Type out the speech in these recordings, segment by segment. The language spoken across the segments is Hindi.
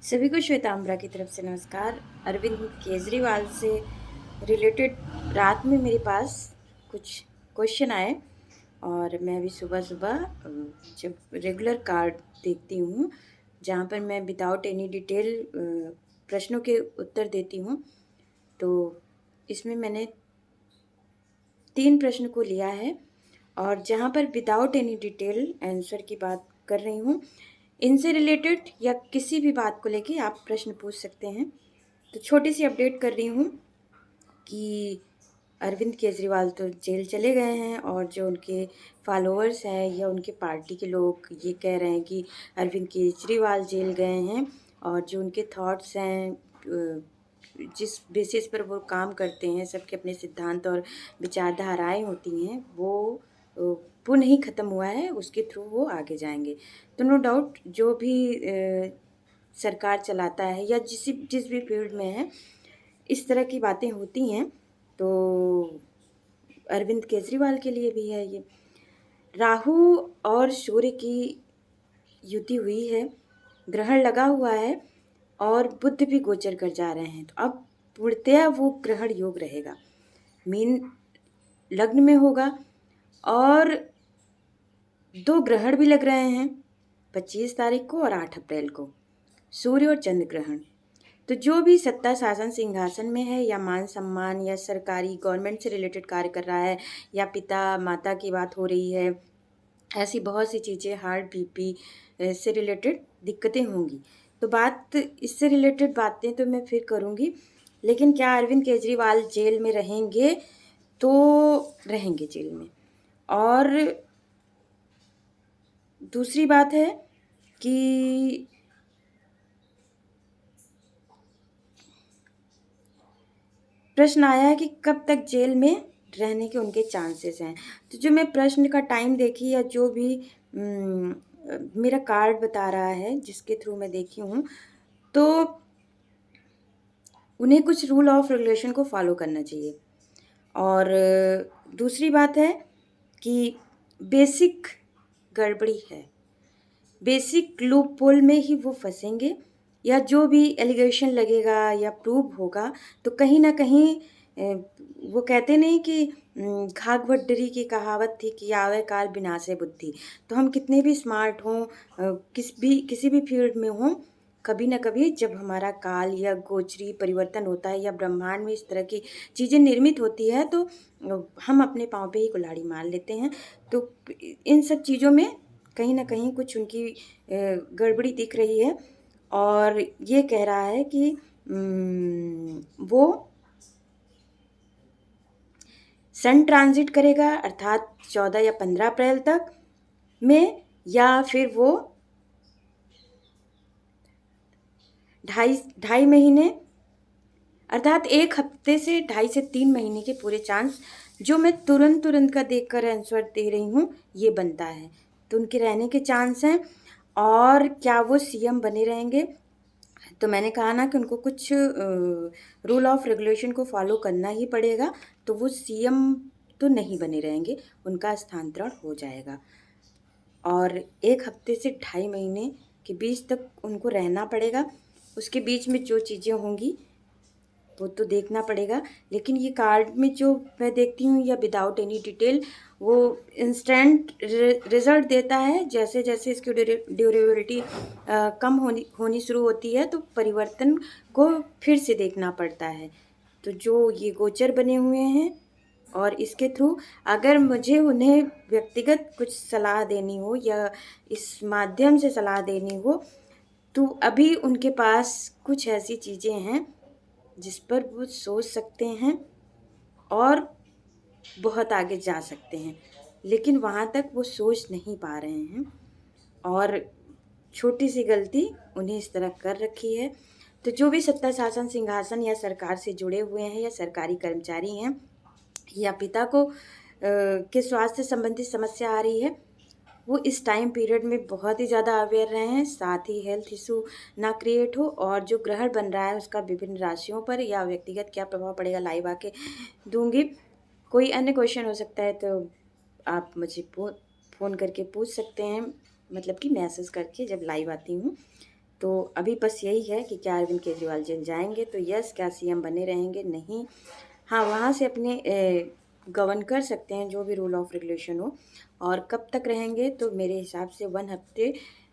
सभी को श्वेतांबरा की तरफ से नमस्कार। अरविंद केजरीवाल से रिलेटेड रात में मेरे पास कुछ क्वेश्चन आए और मैं अभी सुबह-सुबह जब रेगुलर कार्ड देखती हूँ, जहाँ पर मैं विदाउट एनी डिटेल प्रश्नों के उत्तर देती हूँ, तो इसमें मैंने 3 प्रश्न को लिया है और जहाँ पर विदाउट एनी डिटेल आंसर की बात कर रही हूँ, इनसे रिलेटेड या किसी भी बात को लेके आप प्रश्न पूछ सकते हैं। तो छोटी सी अपडेट कर रही हूँ कि अरविंद केजरीवाल तो जेल चले गए हैं और जो उनके फॉलोअर्स हैं या उनके पार्टी के लोग ये कह रहे हैं कि अरविंद केजरीवाल जेल गए हैं और जो उनके थॉट्स हैं जिस बेसिस पर वो काम करते हैं, सबके अपने सिद्धांत और विचारधाराएँ होती हैं, वो नहीं ख़त्म हुआ है, उसके थ्रू वो आगे जाएँगे। तो नो डाउट जो भी सरकार चलाता है या जिस भी फील्ड में है, इस तरह की बातें होती हैं, तो अरविंद केजरीवाल के लिए भी है ये। राहु और सूर्य की युति हुई है, ग्रहण लगा हुआ है और बुध भी गोचर कर जा रहे हैं। तो अब पूर्णतया वो ग्रहण योग रहेगा। मीन लग्न में होगा और 2 ग्रहण भी लग रहे हैं, 25 तारीख को और 8 अप्रैल को, सूर्य और चंद्र ग्रहण। तो जो भी सत्ता शासन सिंहासन में है या मान सम्मान या सरकारी गवर्नमेंट से रिलेटेड कार्य कर रहा है या पिता माता की बात हो रही है, ऐसी बहुत सी चीज़ें हार्ट बीपी से रिलेटेड दिक्कतें होंगी। तो बात इससे रिलेटेड बातें तो मैं फिर करूँगी, लेकिन क्या अरविंद केजरीवाल जेल में रहेंगे? तो रहेंगे जेल में। और दूसरी बात है कि प्रश्न आया है कि कब तक जेल में रहने के उनके चांसेस हैं। तो जो मैं प्रश्न का टाइम देखी या जो भी मेरा कार्ड बता रहा है जिसके थ्रू मैं देखी हूँ, तो उन्हें कुछ रूल ऑफ रेगुलेशन को फॉलो करना चाहिए। और दूसरी बात है कि बेसिक गड़बड़ी है, बेसिक लूपहोल में ही वो फंसेंगे या जो भी एलिगेशन लगेगा या प्रूव होगा तो कहीं ना कहीं वो कहते नहीं कि घाघ भट्टरी की कहावत थी कि आवे काल विनाशे बुद्धि। तो हम कितने भी स्मार्ट हों, किसी भी फील्ड में हों, कभी ना कभी जब हमारा काल या गोचरी परिवर्तन होता है या ब्रह्मांड में इस तरह की चीज़ें निर्मित होती है तो हम अपने पाँव पे ही कुल्हाड़ी मार लेते हैं। तो इन सब चीज़ों में कहीं न कहीं कुछ उनकी गड़बड़ी दिख रही है और ये कह रहा है कि वो सन ट्रांज़िट करेगा अर्थात 14 या 15 अप्रैल तक में, या फिर वो ढाई महीने अर्थात 1 हफ्ते से ढाई से 3 महीने के पूरे चांस, जो मैं तुरंत का देखकर आंसर दे रही हूँ, ये बनता है। तो उनके रहने के चांस हैं। और क्या वो सीएम बने रहेंगे? तो मैंने कहा ना कि उनको कुछ रूल ऑफ रेगुलेशन को फॉलो करना ही पड़ेगा, तो वो सीएम तो नहीं बने रहेंगे, उनका स्थानांतरण हो जाएगा। और 1 हफ्ते से ढाई महीने के बीच तक उनको रहना पड़ेगा। उसके बीच में जो चीज़ें होंगी वो तो देखना पड़ेगा, लेकिन ये कार्ड में जो मैं देखती हूँ या विदाउट एनी डिटेल, वो इंस्टेंट रिजल्ट देता है। जैसे जैसे इसकी ड्यूरेबिलिटी कम होनी शुरू होती है तो परिवर्तन को फिर से देखना पड़ता है। तो जो ये गोचर बने हुए हैं और इसके थ्रू अगर मुझे उन्हें व्यक्तिगत कुछ सलाह देनी हो या इस माध्यम से सलाह देनी हो, तो अभी उनके पास कुछ ऐसी चीज़ें हैं जिस पर वो सोच सकते हैं और बहुत आगे जा सकते हैं, लेकिन वहाँ तक वो सोच नहीं पा रहे हैं और छोटी सी गलती उन्हें इस तरह कर रखी है। तो जो भी सत्ता शासन सिंहासन या सरकार से जुड़े हुए हैं या सरकारी कर्मचारी हैं या पिता को के स्वास्थ्य संबंधी समस्या आ रही है, वो इस टाइम पीरियड में बहुत ही ज़्यादा अवेयर रहें, साथ ही हेल्थ इशू ना क्रिएट हो। और जो ग्रहण बन रहा है उसका विभिन्न राशियों पर या व्यक्तिगत क्या प्रभाव पड़ेगा, लाइव आके दूंगी। कोई अन्य क्वेश्चन हो सकता है तो आप मुझे फ़ोन करके पूछ सकते हैं, मतलब कि मैसेज करके जब लाइव आती हूँ। तो अभी बस यही है कि क्या अरविंद केजरीवाल जेल जाएंगे तो यस, क्या सीएम बने रहेंगे, नहीं। हाँ, वहाँ से अपने गवर्न कर सकते हैं जो भी रूल ऑफ रेगुलेशन हो। और कब तक रहेंगे तो मेरे हिसाब से 1 हफ्ते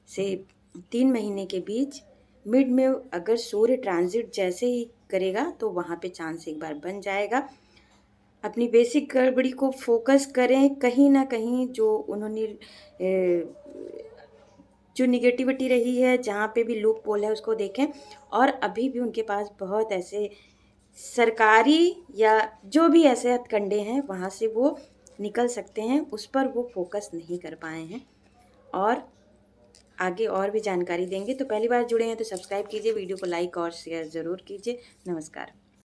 से 3 महीने के बीच मिड में अगर सूर्य ट्रांजिट जैसे ही करेगा तो वहाँ पे चांस एक बार बन जाएगा। अपनी बेसिक गड़बड़ी को फोकस करें, कहीं ना कहीं जो उन्होंने जो निगेटिविटी रही है, जहाँ पे भी लूप होल है उसको देखें। और अभी भी उनके पास बहुत ऐसे सरकारी या जो भी ऐसे हथकंडे हैं वहाँ से वो निकल सकते हैं, उस पर वो फोकस नहीं कर पाए हैं। और आगे और भी जानकारी देंगे। तो पहली बार जुड़े हैं तो सब्सक्राइब कीजिए, वीडियो को लाइक और शेयर ज़रूर कीजिए। नमस्कार।